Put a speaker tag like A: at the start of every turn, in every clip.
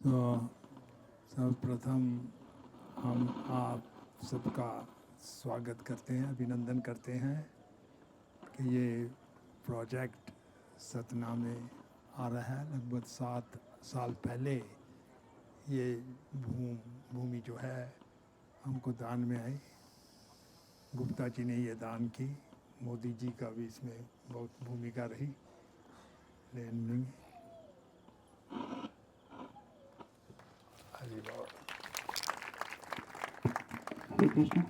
A: तो सर्वप्रथम हम आप सबका स्वागत करते हैं, अभिनंदन करते हैं कि ये प्रोजेक्ट सतना में आ रहा है। लगभग 7 साल पहले ये भूमि जो है हमको दान में आई। गुप्ता जी ने ये दान की। मोदी जी का भी इसमें बहुत भूमिका रही लेन में। हरि बोल।
B: हरे कृष्ण।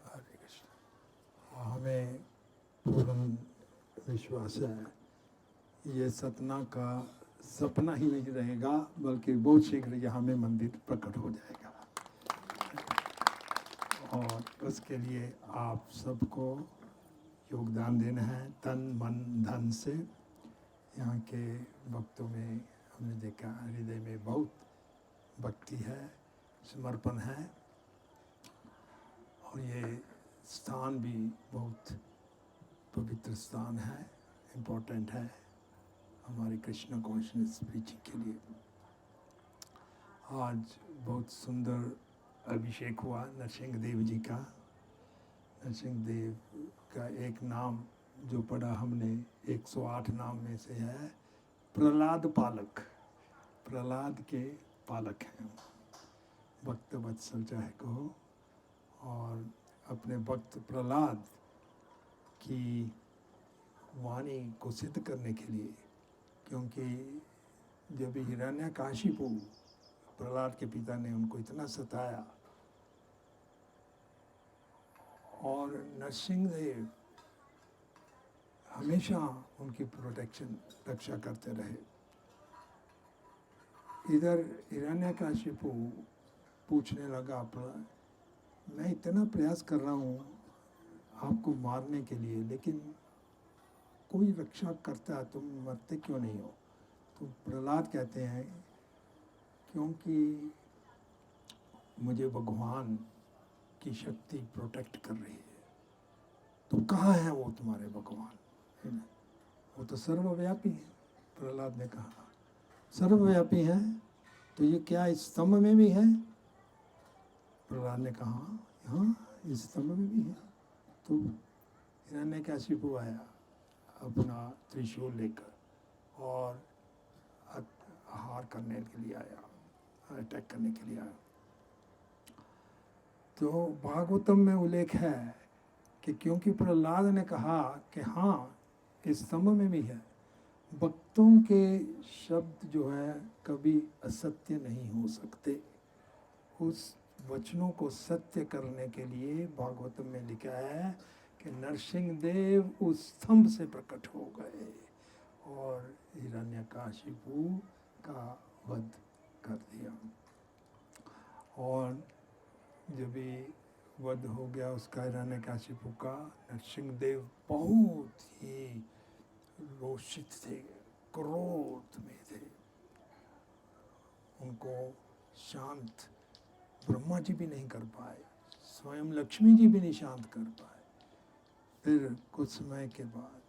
A: हरे कृष्ण। हमें पूर्ण विश्वास है ये सतना का सपना ही नहीं रहेगा, बल्कि बहुत शीघ्र यहाँ में मंदिर प्रकट हो जाएगा। और उसके लिए आप सबको योगदान देना है, तन मन धन से। यहाँ के भक्तों में हमने देखा हृदय में बहुत भक्ति है, समर्पण है। और ये स्थान भी बहुत पवित्र स्थान है, इम्पोर्टेंट है हमारे कृष्ण कॉन्शियस प्रीचिंग के लिए। आज बहुत सुंदर अभिषेक हुआ नरसिंह देव जी का। नरसिंह देव का एक नाम जो पढ़ा हमने 108 नाम में से है प्रहलाद पालक। प्रहलाद के पालक हैं, भक्त वत्सल चाहे कहो। और अपने भक्त प्रहलाद की वाणी को सिद्ध करने के लिए, क्योंकि जब हिरण्यकाशिपु प्रहलाद के पिता ने उनको इतना सताया और नरसिंह देव हमेशा उनकी प्रोटेक्शन रक्षा करते रहे। इधर हिरण्यकाशिपु पूछने लगा, मैं इतना प्रयास कर रहा हूँ आपको मारने के लिए, लेकिन कोई रक्षा करता है, तुम मरते क्यों नहीं हो? तो प्रहलाद कहते हैं क्योंकि मुझे भगवान की शक्ति प्रोटेक्ट कर रही है। तो कहाँ है वो तुम्हारे भगवान? है ना, वो तो सर्वव्यापी है। प्रहलाद ने कहा सर्वव्यापी है तो ये क्या इस स्तंभ में भी है? प्रहलाद ने कहा हाँ, इस स्तंभ में भी है। तो हिरण्यकशिपु आया अपना त्रिशूल लेकर और आहार करने के लिए आया, अटैक करने के लिए आया। तो भागवतम में उल्लेख है कि क्योंकि प्रहलाद ने कहा कि हाँ इस स्तंभ में भी है। भक्तों के शब्द जो है कभी असत्य नहीं हो सकते। उस वचनों को सत्य करने के लिए भागवतम में लिखा है कि नरसिंह देव उस स्तंभ से प्रकट हो गए और हिरण्यकाशिपु का वध कर दिया। और जब भी वध हो गया उसका हिरण्यकाशिपु का, नरसिंह देव बहुत ही रोषित थे, क्रोध में थे। उनको शांत ब्रह्मा जी भी नहीं कर पाए, स्वयं लक्ष्मी जी भी नहीं शांत कर पाए। फिर कुछ समय के बाद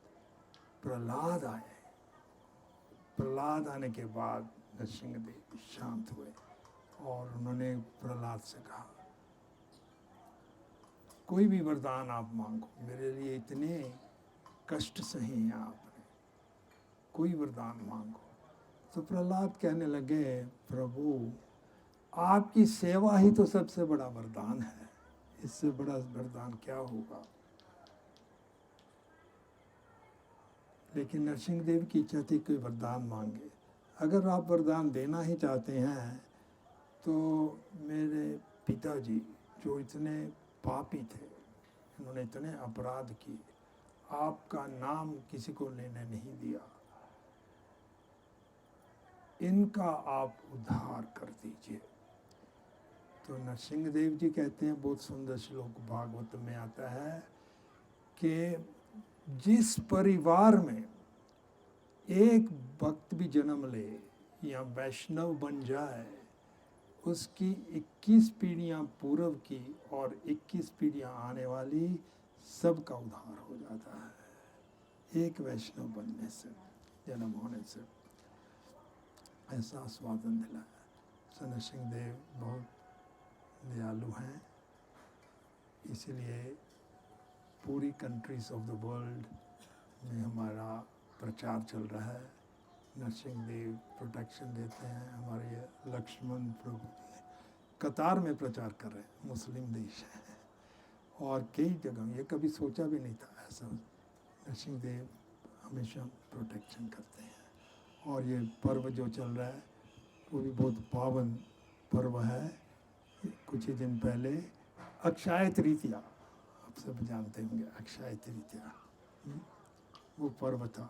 A: प्रहलाद आए। प्रहलाद आने के बाद नरसिंह देव शांत हुए और उन्होंने प्रहलाद से कहा कोई भी वरदान आप मांगो, मेरे लिए इतने कष्ट सहे हैं आपने, कोई वरदान मांगो। तो प्रहलाद कहने लगे प्रभु आपकी सेवा ही तो सबसे बड़ा वरदान है, इससे बड़ा वरदान क्या होगा? लेकिन नरसिंह देव की इच्छा थी कोई वरदान मांगे। अगर आप वरदान देना ही चाहते हैं तो मेरे पिताजी जो इतने पापी थे, इन्होंने इतने अपराध किए, आपका नाम किसी को लेने नहीं दिया, इनका आप उद्धार कर दीजिए। तो नरसिंह देव जी कहते हैं, बहुत सुंदर श्लोक भागवत में आता है कि जिस परिवार में एक भक्त भी जन्म ले या वैष्णव बन जाए, उसकी 21 पीढ़ियां पूर्व की और 21 पीढ़ियां आने वाली सबका उद्धार हो जाता है एक वैष्णव बनने से, जन्म होने से। ऐसा आस्वादन दिलाया। सो नरसिंह देव बहुत दयालु हैं, इसीलिए पूरी कंट्रीज ऑफ द वर्ल्ड में हमारा प्रचार चल रहा है। नरसिंह देव प्रोटेक्शन देते हैं। हमारे लक्ष्मण प्रभु कतार में प्रचार कर रहे हैं, मुस्लिम देश है और कई जगह, ये कभी सोचा भी नहीं था ऐसा। नरसिंह देव हमेशा प्रोटेक्शन करते हैं। और ये पर्व जो चल रहा है वो भी बहुत पावन पर्व है। कुछ ही दिन पहले अक्षय तृतीया, आप सब जानते होंगे अक्षय तृतीया, वो पर्व था,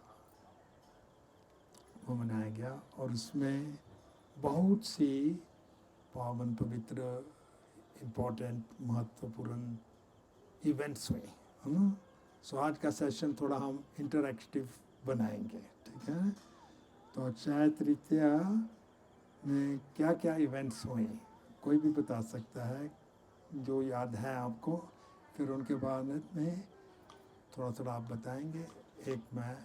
A: वो मनाया गया और उसमें बहुत सी पावन पवित्र इम्पोर्टेंट महत्वपूर्ण इवेंट्स हुए, है ना। सो आज का सेशन थोड़ा हम इंटरैक्टिव बनाएंगे, ठीक है। तो अक्षय तृतीया में क्या क्या इवेंट्स हुए, कोई भी बता सकता है जो याद है आपको, फिर उनके बाद में थोड़ा थोड़ा आप बताएंगे। एक मैं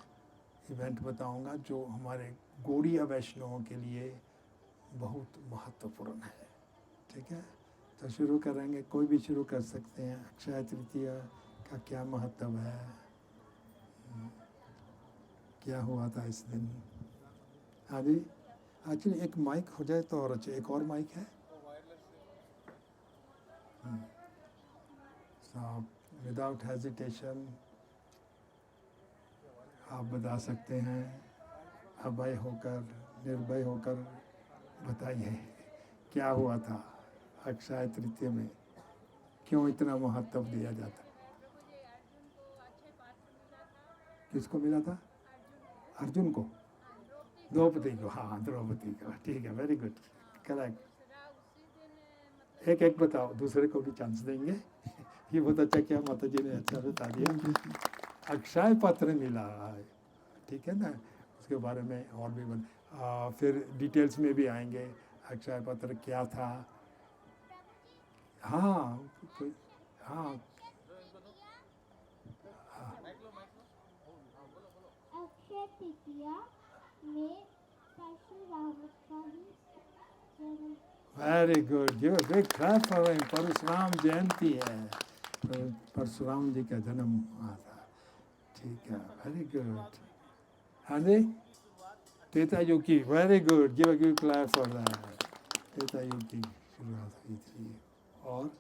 A: इवेंट बताऊंगा जो हमारे गौड़ीय वैष्णवों के लिए बहुत महत्वपूर्ण है, ठीक है। तो शुरू करेंगे, कोई भी शुरू कर सकते हैं। अक्षय तृतीया का क्या महत्व है, क्या हुआ था इस दिन। हाँ जी, एक्चुअली एक माइक हो जाए तो और अच्छा। एक और माइक है, विदाउट हेजिटेशन आप बता सकते हैं, अभय होकर, निर्भय होकर बताइए क्या हुआ था अक्षय तृतीया में, क्यों इतना महत्व दिया जाता। किसको मिला था? अर्जुन को, द्रौपदी को। हाँ द्रौपदी को, ठीक है, वेरी गुड, करेक्ट। एक एक बताओ, दूसरे को भी चांस देंगे। ये बहुत अच्छा किया, माता जी ने अच्छा बता दिया। अक्षय पत्र मिला है, ठीक है ना, उसके बारे में और भी फिर डिटेल्स में भी आएंगे। अक्षय पत्र क्या था, हाँ हाँ
B: अक्षय तृतीया में परशुराम का ही जन्म।
A: Very good, give a big clap for him. Parshuram Jayanti है, परशुराम जी का जन्म हुआ था, ठीक है, वेरी गुड। हाँ जी, त्रेता युग की, very good, give a big clap for that. Treta युग की शुरुआत हुई थी। और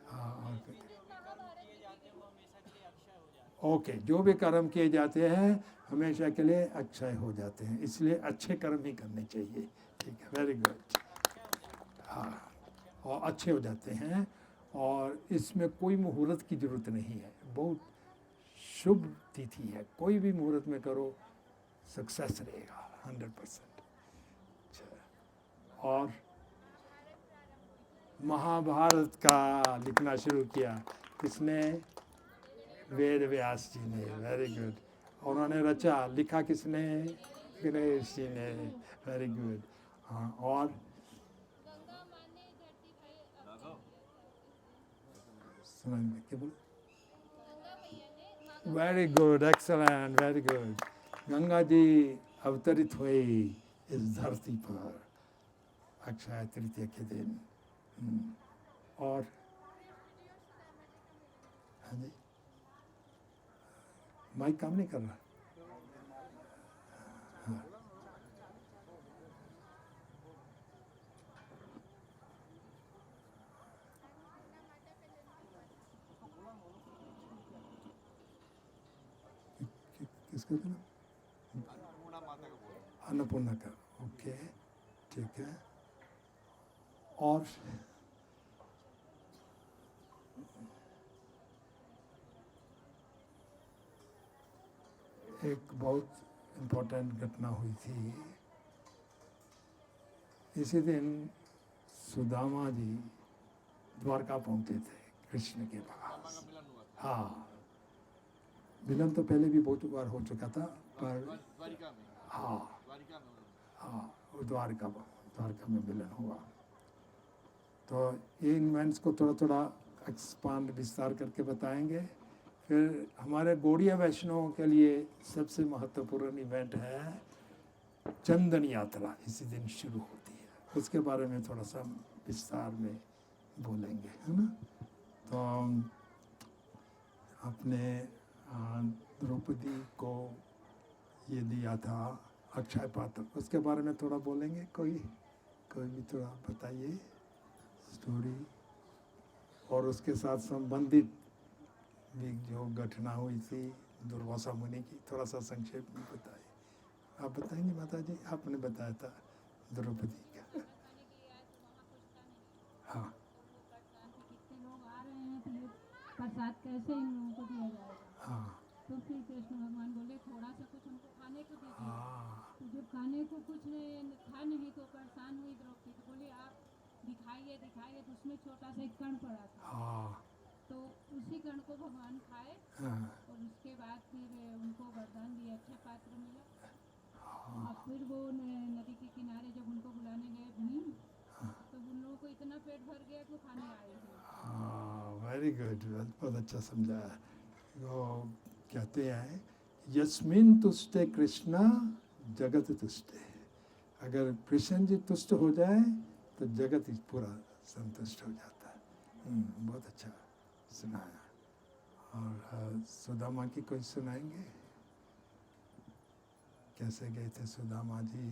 A: हाँ, और ओके, जो भी कर्म किए जाते हैं हमेशा के लिए अक्षय हो जाते हैं, इसलिए अच्छे कर्म ही करने चाहिए, ठीक है, वेरी गुड। हाँ, और अच्छे हो जाते हैं और इसमें कोई मुहूर्त की ज़रूरत नहीं है, बहुत शुभ तिथि है, कोई भी मुहूर्त में करो सक्सेस रहेगा 100%। अच्छा, और महाभारत का लिखना शुरू किया किसने? वेद व्यास जी ने, वेरी गुड। और उन्होंने रचा, लिखा किसने? गणेश जी ने, वेरी गुड। हाँ, और सुनाइए क्या बोल? Very good, excellent, very good. Ganga ji अवतरित हुई इस धरती पर अक्षय तृतीया के दिन। और हाँ जी, माइक काम नहीं कर रहा। हाँ, किसका था? अन्नपूर्णा का, ओके, ठीक है। और एक बहुत इम्पोर्टेंट घटना हुई थी इसी दिन। सुदामा जी द्वारका पहुंचे थे कृष्ण के पास। हाँ, मिलन तो पहले भी बहुत बार हो चुका था, पर हाँ हाँ, वो द्वारका में मिलन हुआ। तो इन इवेंट्स को थोड़ा थोड़ा एक्सपांड, विस्तार करके बताएंगे। फिर हमारे गौड़ीय वैष्णवों के लिए सबसे महत्वपूर्ण इवेंट है चंदन यात्रा, इसी दिन शुरू होती है। उसके बारे में थोड़ा सा विस्तार में बोलेंगे, है ना। तो अपने द्रौपदी को ये दिया था अक्षय पात्र, उसके बारे में थोड़ा बोलेंगे। कोई भी थोड़ा बताइए स्टोरी, और उसके साथ संबंधित भी जो घटना हुई थी दुर्वासा मुनि की, थोड़ा सा संक्षेप में बताइए। आप बताएंगे माता जी? आपने बताया था द्रौपदी का। हाँ
C: कितने लोग आ रहे हैं तो ये प्रसाद कैसे इन लोगों को दिया जाएगा।
A: हाँ
C: तो फिर कृष्ण भगवान बोले थोड़ा सा कुछ हमको खाने को दीजिए।
A: हाँ
C: तो जब खाने को कुछ था नहीं तो परेशान हुई द्रौपदी, तो बोली आप दिखाइए दिखाइए। तो उसमें छोटा सा एक कण पड़ा था,
A: हाँ
C: तो उसी कण को भगवान खाए
A: हाँ
C: और उसके बाद फिर उनको वरदान दिया, अक्षय पात्र मिला।
A: हाँ
C: और फिर वो नदी के किनारे जब उनको बुलाने गए भीम, तो उन लोगों को इतना पेट भर गया कि वो खाने आए ही नहीं।
A: हाँ, वेरी गुड, बहुत अच्छा समझाया। वो कहते हैं यस्मिन तुष्टे कृष्णा जगत तुष्टे। अगर कृष्ण जी तुष्ट हो जाए तो जगत ही पूरा संतुष्ट हो जाता है। बहुत अच्छा सुनाया। और सुदामा की कोई सुनाएंगे? कैसे गए थे सुदामा जी?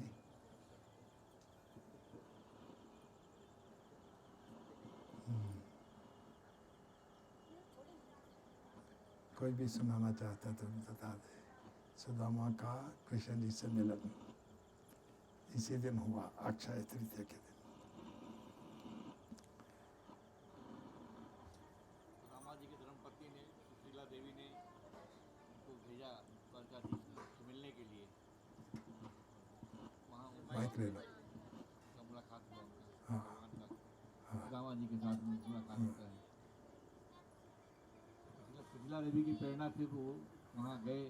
A: कोई भी सुनाना चाहता तो बता दे। सुदामा का कृष्ण जी से मिलन इसी दिन हुआ, अक्षय तृतीया के दिन।
D: रामा जी के धर्मपत्नी ने, सुशीला देवी ने उनको भेजा द्वारकाधीश से मिलने के लिए। वहाँ
A: माइक ले लो।
D: का मुलाकात हुआ उनका,
A: हाँ।
D: भगवान का रामा जी के साथ मुलाकात होता है। सुशीला देवी की प्रेरणा से वो वहाँ गए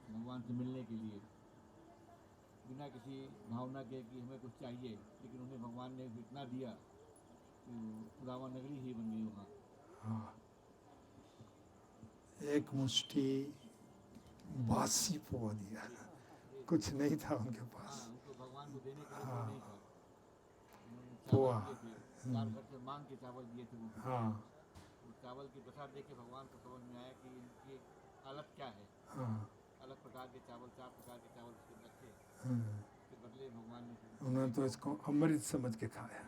D: भगवान से मिलने के लिए, बिना किसी भावना के कि हमें कुछ चाहिए, लेकिन उन्हें भगवान ने इतना दिया कि सुदामा नगरी ही बन गई वहाँ।
A: हाँ, एक मुट्ठी बासी पोहा दिया, कुछ नहीं था उनके पास।
D: हाँ, उनको भगवान को देने के लिए
A: हाँ।
D: नहीं था। उन्होंने
A: पोहा।
D: चावल दिए थे, 4 घर से मांग के चावल दिए थे वो।
A: हाँ
D: उस चावल की प्रसाद देख के भगवान को समझ में आया कि इनकी अलग क्या है।
A: हाँ
D: अलग प्रकार के चावल, 4 प्रकार के चावल उसके रखे,
A: हाँ।
D: उसके बदले भगवान ने
A: उन्होंने तो इसको अमृत समझ के खाया।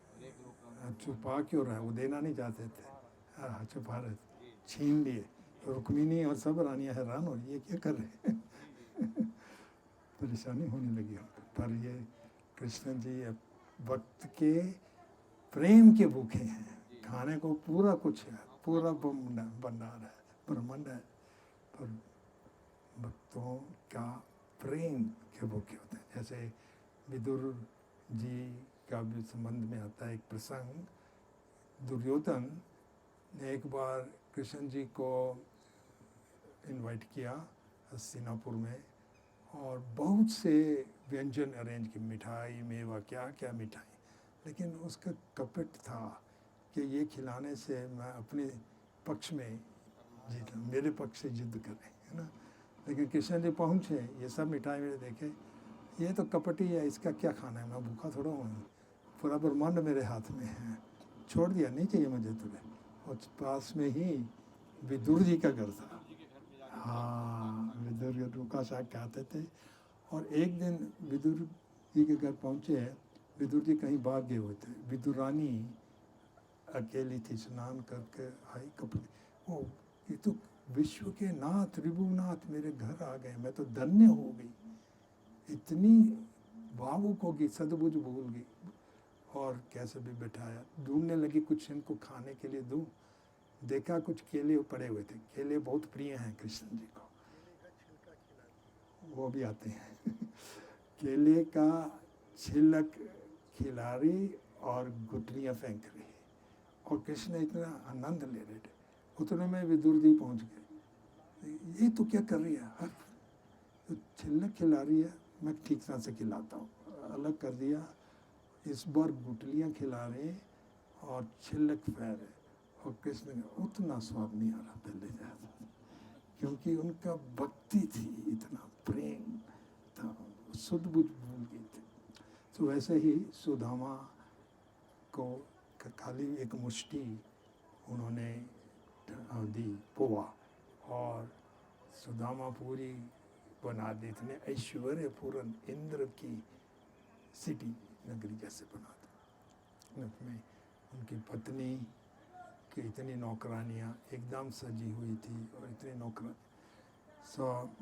D: हर एक लोग का
A: छुपा क्यों रहा? वो देना नहीं चाहते थे। हाँ, छुपा रहे थे, छीन लिए। रुक्मिणी और सब रानियाँ हैरान हो रही है, क्या कर रहे हैं? परेशानी होने लगी उनको। पर ये कृष्ण जी अब वक्त के प्रेम के भूखे हैं, खाने को पूरा कुछ है, पूरा भंडार है, ब्रह्मांड है, पर भक्तों का प्रेम के भूखे होते हैं। जैसे विदुर जी का भी संबंध में आता है एक प्रसंग। दुर्योधन ने एक बार कृष्ण जी को इनवाइट किया हस्तिनापुर में, और बहुत से व्यंजन अरेंज की, मिठाई मेवा क्या क्या मिठाई, लेकिन उसका कपट था कि ये खिलाने से मैं अपने पक्ष में जीत, मेरे पक्ष से जिद करें, है ना। लेकिन कृष्ण जी पहुँचे, ये सब मिठाई मेरे देखे, ये तो कपटी है, इसका क्या खाना है, मैं भूखा थोड़ा हूँ, पूरा ब्रह्मांड मेरे हाथ में है, छोड़ दिया, नहीं चाहिए मुझे तुम्हें। और पास में ही विदुर जी का घर था। हाँ, विदुर रूखा साग खाते थे। और एक दिन विदुर जी के घर पहुँचे, विदुर जी कहीं भाग गए हुए थे, विदुरानी अकेली थी, स्नान करके आई कपड़े, ओ ये तो विश्व के नाथ त्रिभुवनाथ मेरे घर आ गए, मैं तो धन्य हो गई। इतनी भावुक होगी, सदबुझ भूल गई, और कैसे भी बैठाया, ढूंढने लगी कुछ इनको खाने के लिए दूँ। देखा कुछ केले पड़े हुए थे, केले बहुत प्रिय हैं कृष्ण जी को, वो भी आते हैं। केले का छिलक खिला रही और गुठलियाँ फेंक रही, और कृष्ण इतना आनंद ले रहे थे। उतने में विदुर जी पहुँच गए, ये तो क्या कर रही है, हर तो छिलक खिला रही है, मैं ठीक तरह से खिलाता हूँ, अलग कर दिया। इस बार गुठलियाँ खिला रहे और छिलक फेर रहे, और कृष्ण का उतना स्वाद नहीं आ रहा पहले ज्यादा, क्योंकि उनका भक्ति थी, इतना प्रेम था, शुद्ध बुद्ध भूल गए थे। तो वैसे ही सुदामा को खाली एक मुट्ठी उन्होंने दी पोहा, और सुदामा पूरी बना दी, इतने ऐश्वर्य पूर्ण इंद्र की सिटी नगरी जैसे बना दी। उसमें उनकी पत्नी की इतनी नौकरानियाँ एकदम सजी हुई थी, और इतनी नौकरानी।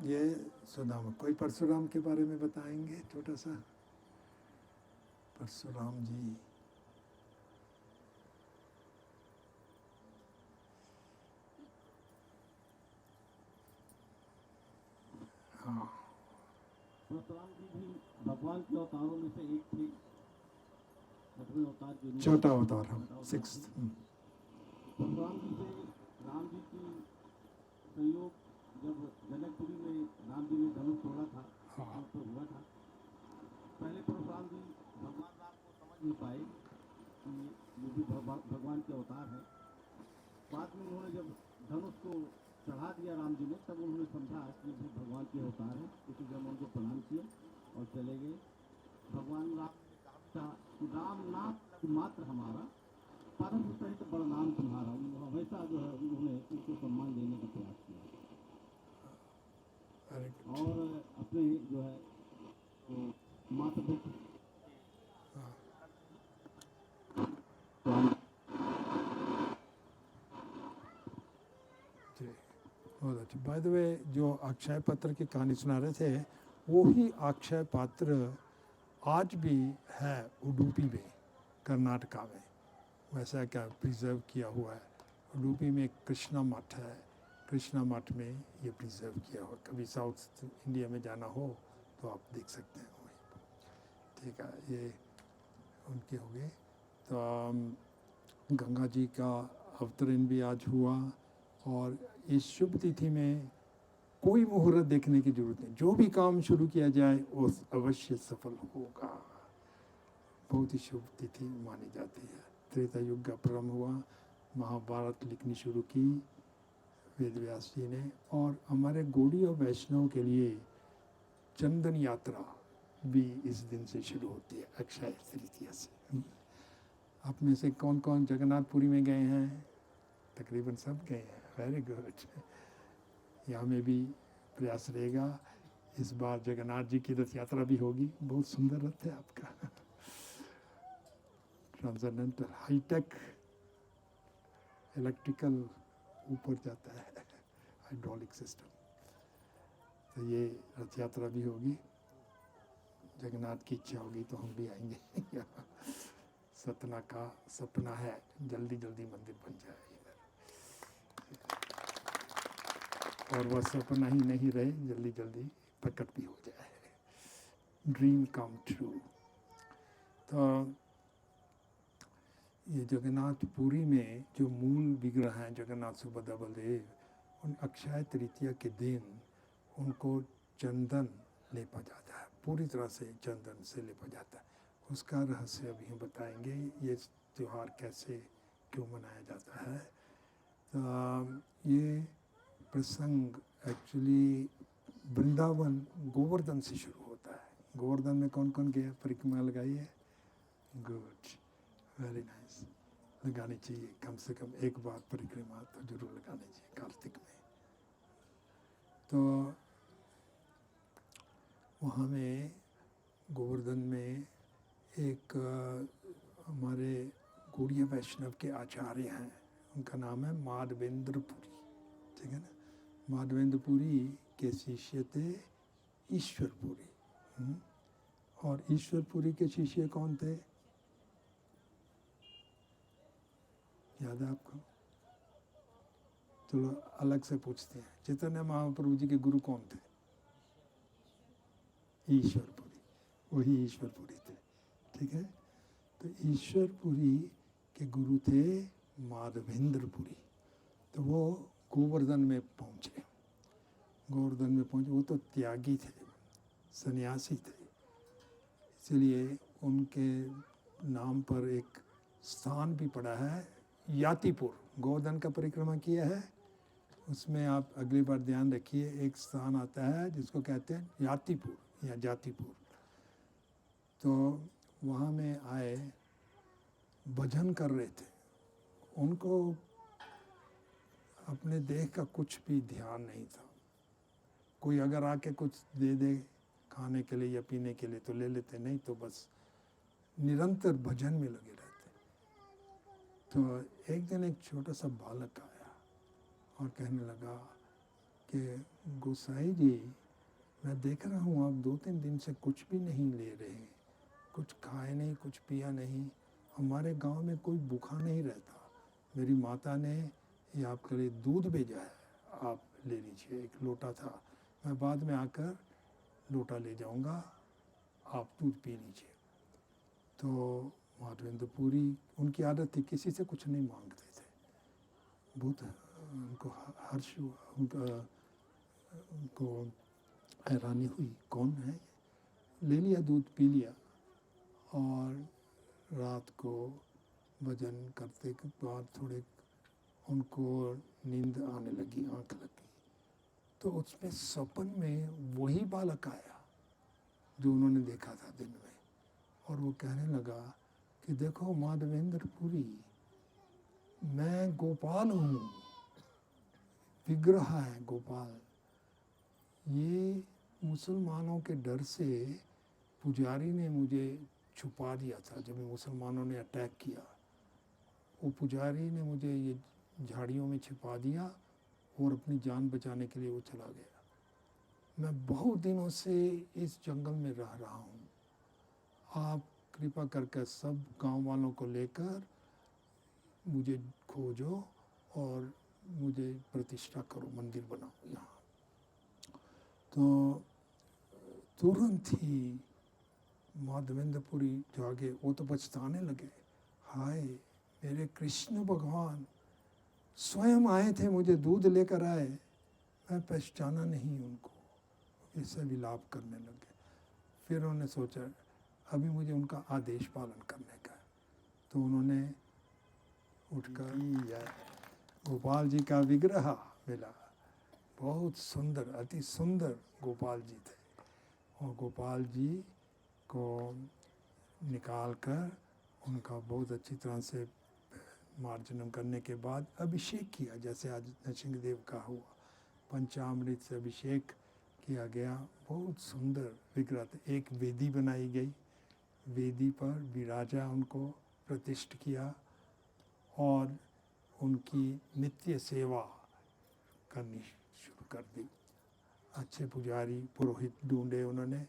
A: ये सुदामा। कोई परशुराम के बारे में बताएंगे छोटा सा? परशुराम जी। हाँ,
E: परशुराम जी भी भगवान के अवतारों में से एक थे। छठवें अवतार के
A: चौथा अवतार, हम सिक्स्थ।
E: परशुराम जी से राम जी की संयोग जब जनकपुरी में राम जी ने धनुष तोड़ा था,
A: हाँ।
E: तो हुआ था। पहले परशुराम जी भगवान राम को समझ नहीं पाए कि ये भी भगवान के अवतार है। बाद में उन्होंने जब धनुष को चढ़ा दिया राम जी ने, तब उन्होंने समझा कि ये भी भगवान के अवतार है। इसी जब उनको प्रणाम किया और चले गए। भगवान राम ने कहा कि राम नाम मात्र हमारा, परम सहित बड़ा नाम तुम्हारा। हमेशा जो है उन्होंने उनको सम्मान देने का प्रयास किया, और अपने जो है वो माता पिता
A: बहुत अच्छी। बाय द वे, जो अक्षय पात्र की कहानी सुना रहे थे, वो ही अक्षय पात्र आज भी है उडुपी में, कर्नाटका में। वैसा क्या प्रिजर्व किया हुआ है। उडुपी में कृष्णा मठ है, कृष्णा मठ में ये प्रिजर्व किया हुआ। कभी साउथ इंडिया में जाना हो तो आप देख सकते हैं वहीं। ठीक है, ये उनके हो गए। तो गंगा जी का अवतरण भी आज हुआ, और इस शुभ तिथि में कोई मुहूर्त देखने की जरूरत नहीं, जो भी काम शुरू किया जाए वो अवश्य सफल होगा। बहुत ही शुभ तिथि मानी जाती है। त्रेता युग का प्रारंभ हुआ, महाभारत लिखनी शुरू की वेद व्यास जी ने, और हमारे गौड़ी और वैष्णव के लिए चंदन यात्रा भी इस दिन से शुरू होती है, अक्षय तृतीया से। आप में से कौन कौन जगन्नाथपुरी में गए हैं? तकरीबन सब गए हैं। Very good. यहाँ में भी प्रयास रहेगा। इस बार जगन्नाथ जी की रथ यात्रा भी होगी। बहुत सुंदर रथ है आपका, ट्रांसेंडेंटल, हाईटेक, इलेक्ट्रिकल ऊपर जाता है, हाइड्रोलिक सिस्टम। तो ये रथ यात्रा भी होगी। जगन्नाथ की इच्छा होगी तो हम भी आएंगे। सतना का सपना है जल्दी जल्दी मंदिर बन जाए इधर, और वह सपना ही नहीं रहे, जल्दी जल्दी प्रकट भी हो जाए, ड्रीम कम ट्रू। तो ये जगन्नाथपुरी में जो मूल विग्रह हैं जगन्नाथ सुभद्रा बलदेव, उन अक्षय तृतीया के दिन उनको चंदन लेपा जाता है, पूरी तरह से चंदन से लेपा जाता है। उसका रहस्य अभी हम बताएंगे, ये त्यौहार कैसे क्यों मनाया जाता है। तो ये प्रसंग एक्चुअली वृंदावन गोवर्धन से शुरू होता है। गोवर्धन में कौन कौन गया, परिक्रमा लगाई है? Good, very nice. लगानी चाहिए, कम से कम एक बार परिक्रमा तो जरूर लगानी चाहिए कार्तिक में। तो वहाँ में गोवर्धन में एक हमारे गौड़ीय वैष्णव के आचार्य हैं, उनका नाम है माधवेंद्रपुरी, ठीक है ना। माधवेंद्रपुरी के शिष्य थे ईश्वरपुरी, और ईश्वरपुरी के शिष्य कौन थे, याद है आपको? चलो अलग से पूछते हैं, चैतन्य महाप्रभु जी के गुरु कौन थे? ईश्वरपुरी, वही ईश्वरपुरी थे, ठीक है। तो ईश्वरपुरी के गुरु थे माधवेंद्रपुरी। तो वो गोवर्धन में पहुँचे, गोवर्धन में पहुँचे। वो तो त्यागी थे, सन्यासी थे, इसलिए उनके नाम पर एक स्थान भी पड़ा है यातिपुर। गोवर्धन का परिक्रमा किया है, उसमें आप अगली बार ध्यान रखिए, एक स्थान आता है जिसको कहते हैं यातिपुर या जातिपुर। तो वहाँ में आए, भजन कर रहे थे, उनको अपने देह का कुछ भी ध्यान नहीं था। कोई अगर आके कुछ दे दे खाने के लिए या पीने के लिए तो ले लेते, नहीं तो बस निरंतर भजन में लगे रहते। तो एक दिन एक छोटा सा बालक आया और कहने लगा कि गोसाई जी, मैं देख रहा हूँ आप 2-3 दिन से कुछ भी नहीं ले रहे, कुछ खाए नहीं, कुछ पिया नहीं, हमारे गांव में कोई भूखा नहीं रहता, मेरी माता ने ये आपके लिए दूध भेजा है, आप ले लीजिए। एक लोटा था, मैं बाद में आकर लोटा ले जाऊंगा, आप दूध पी लीजिए। तो माधवेंद्रपुरी, उनकी आदत थी किसी से कुछ नहीं मांगते थे, बहुत उनको हर्ष हुआ, उनको हैरानी हुई, कौन है, ले लिया दूध, पी लिया। और रात को भजन करते के बाद थोड़े उनको नींद आने लगी, आँख लगी, तो उसमें सपन में वही बालक आया जो उन्होंने देखा था दिन में, और वो कहने लगा कि देखो माधवेंद्रपुरी, मैं गोपाल हूँ, विग्रह है गोपाल। ये मुसलमानों के डर से पुजारी ने मुझे छुपा दिया था, जब मुसलमानों ने अटैक किया, वो पुजारी ने मुझे ये झाड़ियों में छिपा दिया और अपनी जान बचाने के लिए वो चला गया। मैं बहुत दिनों से इस जंगल में रह रहा हूँ, आप कृपा करके सब गांव वालों को लेकर मुझे खोजो और मुझे प्रतिष्ठा करो, मंदिर बनाओ यहाँ। तो तुरंत ही माधवेंद्रपुरी जागे, वो तो पछताने लगे, हाय मेरे कृष्ण भगवान स्वयं आए थे, मुझे दूध लेकर आए, मैं पहचाना नहीं उनको, इससे विलाप करने लगे। फिर उन्होंने सोचा अभी मुझे उनका आदेश पालन करने का है, तो उन्होंने उठकर गोपाल जी का विग्रह मिला, बहुत सुंदर, अति सुंदर गोपाल जी थे, और गोपाल जी को निकाल कर उनका बहुत अच्छी तरह से मार्जनम करने के बाद अभिषेक किया, जैसे आज नरसिंहदेव का हुआ, पंचामृत से अभिषेक किया गया। बहुत सुंदर विग्रह थे। एक वेदी बनाई गई, वेदी पर विराजा उनको प्रतिष्ठित किया और उनकी नित्य सेवा करनी शुरू कर दी। अच्छे पुजारी पुरोहित ढूंढे उन्होंने,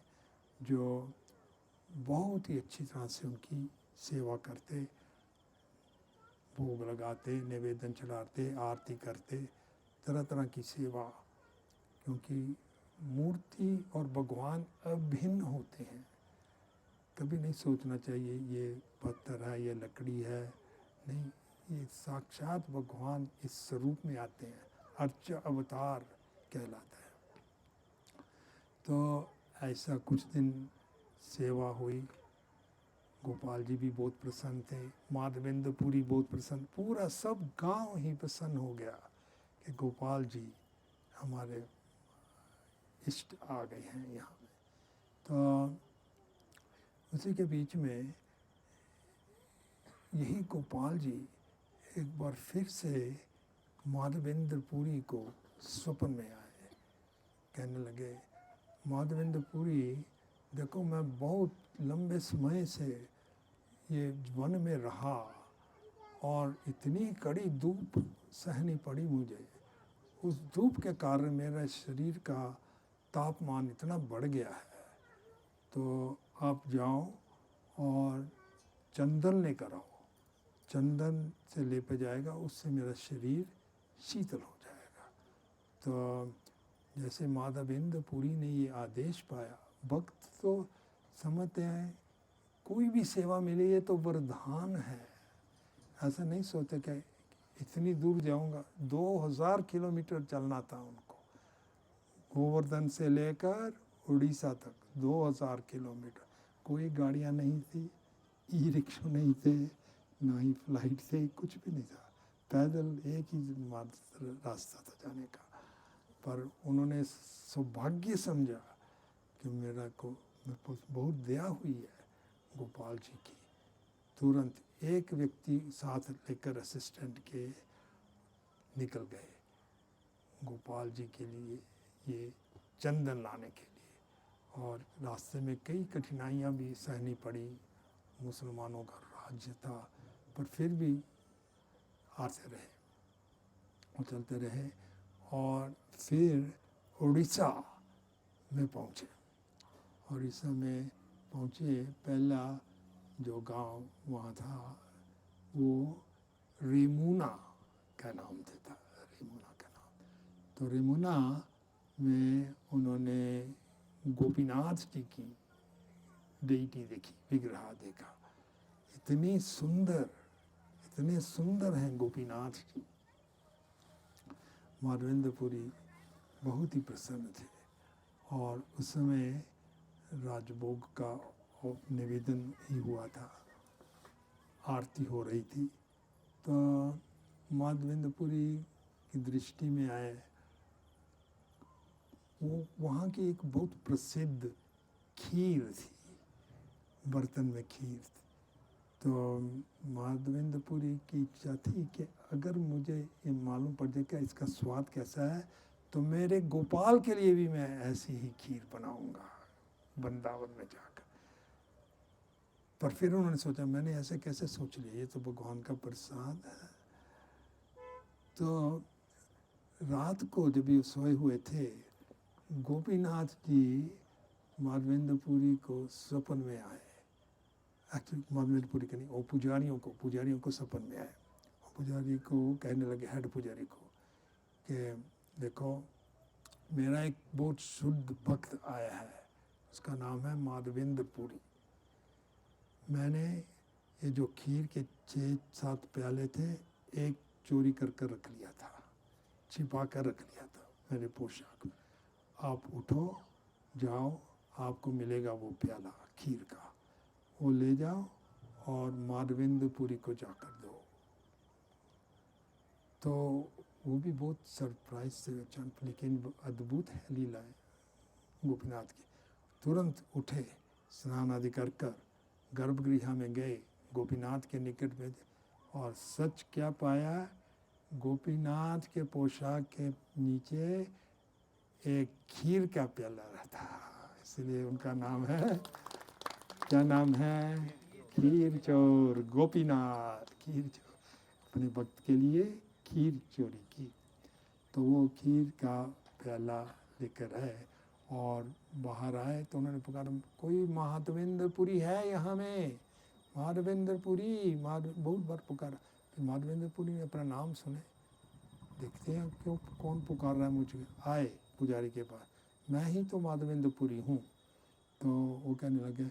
A: जो बहुत ही अच्छी तरह से उनकी सेवा करते, भोग लगाते, निवेदन चढ़ाते, आरती करते, तरह तरह की सेवा, क्योंकि मूर्ति और भगवान अभिन्न होते हैं। कभी नहीं सोचना चाहिए ये पत्थर है, ये लकड़ी है, नहीं, ये साक्षात भगवान इस स्वरूप में आते हैं, अर्च अवतार कहलाता है। तो ऐसा कुछ दिन सेवा हुई, गोपाल जी भी बहुत प्रसन्न थे, माधवेंद्रपुरी बहुत प्रसन्न, पूरा सब गांव ही प्रसन्न हो गया कि गोपाल जी हमारे इष्ट आ गए हैं यहाँ में। तो उसी के बीच में यही गोपाल जी एक बार फिर से माधवेंद्रपुरी को स्वप्न में आए, कहने लगे माधवेंद्रपुरी देखो, मैं बहुत लंबे समय से ये वन में रहा और इतनी कड़ी धूप सहनी पड़ी मुझे, उस धूप के कारण मेरा शरीर का तापमान इतना बढ़ गया है, तो आप जाओ और चंदन लेकर आओ, चंदन से लेपा जाएगा, उससे मेरा शरीर शीतल हो जाएगा। तो जैसे माधवेंद्रपुरी ने ये आदेश पाया, भक्त तो समझते हैं कोई भी सेवा मिले ये तो वरदान है, ऐसा नहीं सोचते कि इतनी दूर जाऊंगा। 2000 किलोमीटर चलना था उनको, गोवर्धन से लेकर उड़ीसा तक 2000 किलोमीटर। कोई गाड़ियाँ नहीं थी, ई रिक्शा नहीं थे, ना ही फ्लाइट थे, कुछ भी नहीं था, पैदल एक ही मात्र रास्ता था जाने का, पर उन्होंने सौभाग्य समझा कि मेरे को बहुत दया हुई है गोपाल जी की। तुरंत एक व्यक्ति साथ लेकर असिस्टेंट के निकल गए गोपाल जी के लिए ये चंदन लाने के लिए। और रास्ते में कई कठिनाइयाँ भी सहनी पड़ी, मुसलमानों का राज्य था, पर फिर भी आते रहे और चलते रहे। और फिर उड़ीसा में पहुँचे। उड़ीसा में पहुँचे, पहला जो गांव वहाँ था वो रेमुना का नाम था, रेमुना का नाम। तो रेमुना में उन्होंने गोपीनाथ जी की डेटी देखी, विग्रह देखा। इतने सुंदर हैं गोपीनाथ जी। माधवेंद्रपुरी बहुत ही प्रसन्न थे। और उस समय राजभोग का निवेदन ही हुआ था, आरती हो रही थी। तो माधवेंद्रपुरी की दृष्टि में आए, वो वहाँ की एक बहुत प्रसिद्ध खीर थी, बर्तन में खीर थी। तो माधवेंद्रपुरी की इच्छा थी कि अगर मुझे ये मालूम पड़ जाए कि इसका स्वाद कैसा है, तो मेरे गोपाल के लिए भी मैं ऐसी ही खीर बनाऊंगा वृंदावन में जाकर। पर फिर उन्होंने सोचा, मैंने ऐसे कैसे सोच लिया, ये तो भगवान का प्रसाद है। तो रात को जब ये सोए हुए थे, गोपीनाथ जी माधवेंद्रपुरी को सपन में आए। एक्चुअली माधवेंद्रपुरी के नहीं, वो पुजारियों को सपन में आए। पुजारी को कहने लगे, हेड पुजारी को, कि देखो मेरा एक बहुत शुद्ध भक्त आया है, उसका नाम है माधवेंद्रपुरी। मैंने ये जो खीर के 6-7 प्याले थे, एक चोरी कर रख लिया था, छिपा कर रख लिया था मेरे पोशाक में। आप उठो, जाओ, आपको मिलेगा वो प्याला खीर का, वो ले जाओ और माधवेंद्रपुरी को जाकर दो। तो वो भी बहुत सरप्राइज से, लेकिन अद्भुत है लीलाएं गोपीनाथ की। तुरंत उठे, स्नान आदि कर गर्भगृह में गए, गोपीनाथ के निकट में, और सच क्या पाया, गोपीनाथ के पोशाक के नीचे एक खीर का प्याला रहता, इसलिए उनका नाम है, क्या नाम है, खीर चोर गोपीनाथ। खीर चोर, अपने भक्त के लिए खीर चोरी की। तो वो खीर का प्याला लेकर आए और बाहर आए। तो उन्होंने पुकारा, कोई माधवेंद्रपुरी है यहाँ में, माधवेंद्रपुरी, बहुत बार पुकारा। फिर माधवेंद्रपुरी ने अपना नाम सुने, देखते हैं क्यों कौन पुकार रहा है मुझे। आए पुजारी के पास, मैं ही तो माधवेंद्रपुरी हूँ। तो वो कहने लगे,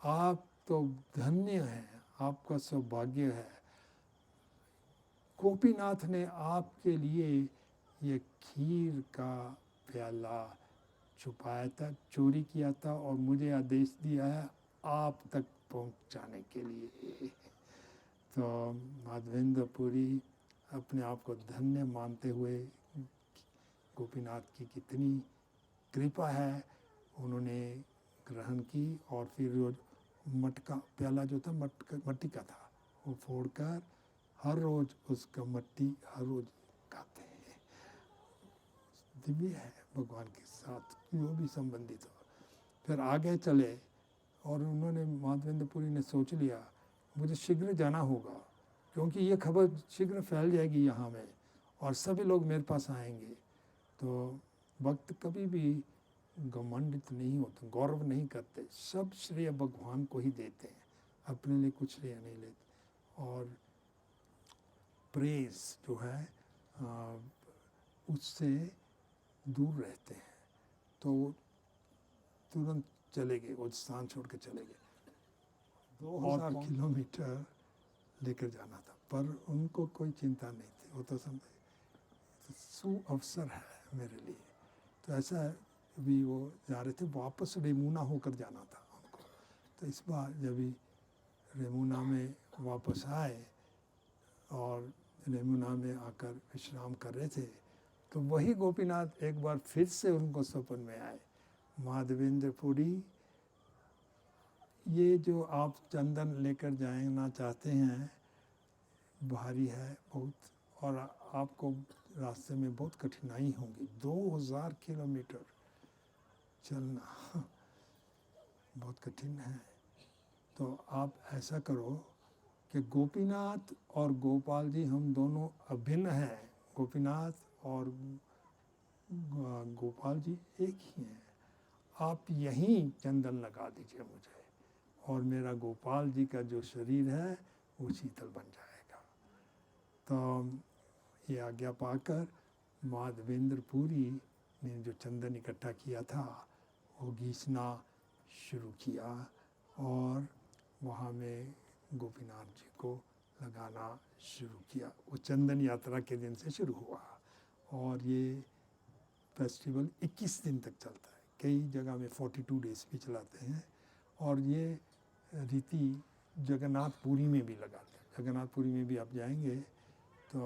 A: आप तो धन्य हैं, आपका सौभाग्य है, गोपीनाथ ने आपके लिए ये खीर का प्याला छुपाया था, चोरी किया था, और मुझे आदेश दिया है आप तक पहुंचाने के लिए। तो माधवेंद्रपुरी अपने आप को धन्य मानते हुए, गोपीनाथ की कितनी कृपा है, उन्होंने ग्रहण की। और फिर रोज मटका प्याला जो था, मट्टी का था, वो फोड़कर हर रोज उसका मट्टी हर रोज खाते हैं। दिव्य है भगवान के साथ जो भी संबंधित हो। फिर आगे चले और उन्होंने, माधवेंद्रपुरी ने सोच लिया, मुझे शीघ्र जाना होगा, क्योंकि ये खबर शीघ्र फैल जाएगी यहाँ में और सभी लोग मेरे पास आएंगे। तो भक्त कभी भी घमंडित नहीं होते, गौरव नहीं करते, सब श्रेय भगवान को ही देते हैं, अपने लिए कुछ श्रेय नहीं लेते। और प्रेस जो है उससे दूर रहते हैं। तो तुरंत चले गए, वो स्थान छोड़ के चले गए। 2000 किलोमीटर लेकर जाना था, पर उनको कोई चिंता नहीं थी, वो तो समझे सुअवसर है मेरे लिए। तो ऐसा भी वो जा रहे थे, वापस रेमुना होकर जाना था उनको। तो इस बार जब भी रेमुना में वापस आए और यमुना में आकर विश्राम कर रहे थे, तो वही गोपीनाथ एक बार फिर से उनको स्वप्न में आए। माधवेंद्र पुरी, ये जो आप चंदन लेकर जाना चाहते हैं भारी है बहुत, और आपको रास्ते में बहुत कठिनाई होगी। 2000 किलोमीटर चलना बहुत कठिन है। तो आप ऐसा करो कि गोपीनाथ और गोपाल जी हम दोनों अभिन्न हैं। गोपीनाथ और गोपाल जी एक ही हैं। आप यहीं चंदन लगा दीजिए मुझे, और मेरा गोपाल जी का जो शरीर है वो शीतल बन जाएगा। तो ये आज्ञा पाकर माधवेंद्र पुरी ने जो चंदन इकट्ठा किया था वो घिसना शुरू किया, और वहाँ में गोपीनाथ जी को लगाना शुरू किया। वो चंदन यात्रा के दिन से शुरू हुआ, और ये फेस्टिवल 21 दिन तक चलता है। कई जगह में 42 डेज भी चलाते हैं। और ये रीति जगन्नाथपुरी में भी लगाते हैं। जगन्नाथपुरी में भी आप जाएंगे तो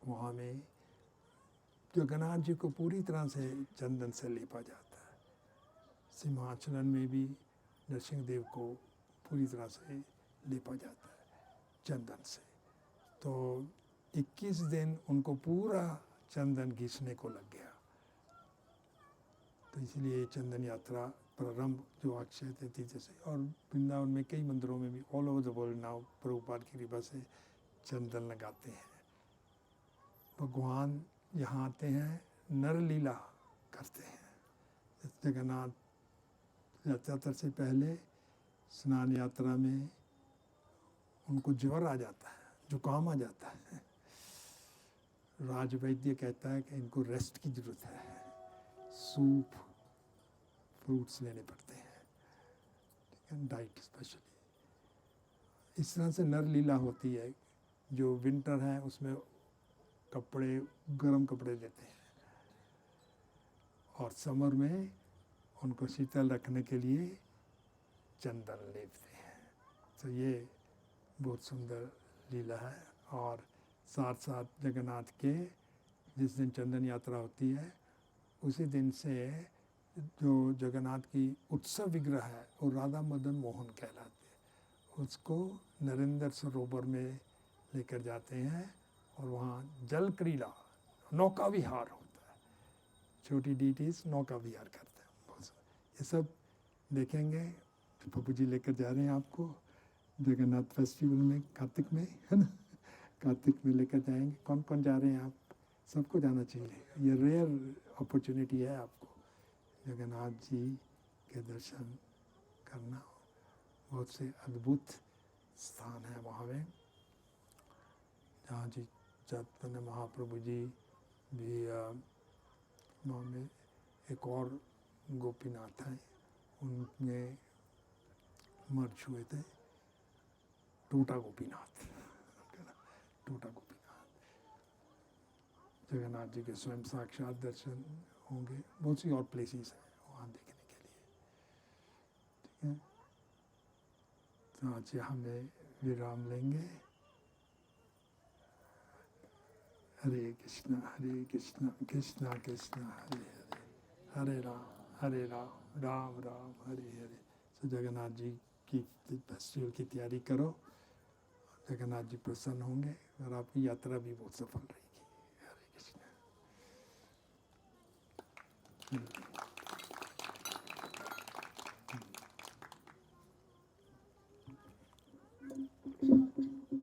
A: वहाँ में जगन्नाथ जी को पूरी तरह से चंदन से लेपा जाता है। सिंहाचलन में भी नरसिंहदेव को पूरी तरह से लेपा जाता है चंदन से। तो 21 दिन उनको पूरा चंदन घिसने को लग गया। तो इसलिए चंदन यात्रा प्रारंभ जो अक्षय तृतीया से, और वृंदावन में कई मंदिरों में भी all over the world now Prabhupada की कृपा से चंदन लगाते हैं। भगवान यहाँ आते हैं, नरलीला करते हैं। जगन्नाथ यात्रा से पहले स्नान यात्रा में उनको ज्वर आ जाता है, जुकाम आ जाता है। राजवैद्य कहता है कि इनको रेस्ट की ज़रूरत है, सूप फ्रूट्स लेने पड़ते हैं, ठीक है, डाइट स्पेशली। इस तरह से नरलीला होती है। जो विंटर है उसमें कपड़े, गर्म कपड़े देते हैं, और समर में उनको शीतल रखने के लिए चंदन लेपते हैं। तो ये बहुत सुंदर लीला है। और साथ साथ जगन्नाथ के जिस दिन चंदन यात्रा होती है उसी दिन से जो जगन्नाथ की उत्सव विग्रह है वो राधा मदन मोहन कहलाते हैं। उसको नरेंद्र सरोवर में लेकर जाते हैं, और वहाँ जल क्रीड़ा, नौका विहार होता है। छोटी डीटीज नौका विहार करते हैं। बहुत ये सब देखेंगे। प्रभु जी लेकर जा रहे हैं आपको जगन्नाथ फेस्टिवल में, कार्तिक में, है ना, कार्तिक में लेकर जाएंगे। कौन कौन जा रहे हैं आप? सबको जाना चाहिए। ये रेयर अपॉर्चुनिटी है आपको जगन्नाथ जी के दर्शन करना। बहुत से अद्भुत स्थान है वहाँ में, जहाँ जी चैतन्य महाप्रभु जी भी वहाँ में एक और गोपीनाथ हैं, उनमें मर्ज हुए थे, टोटा गोपीनाथ, टोटा गोपीनाथ। जगन्नाथ जी के स्वयं साक्षात दर्शन होंगे। बहुत सी और प्लेसेस हैं वहाँ देखने के लिए, ठीक है। तो आज हमें विराम लेंगे। हरे कृष्णा कृष्णा कृष्णा हरे हरे, हरे राम राम राम हरे हरे। तो जगन्नाथ जी की फेस्टिवल की तैयारी करो, जगन्नाथ जी प्रसन्न होंगे, और आपकी यात्रा भी बहुत सफल रहेगी। हरे कृष्ण।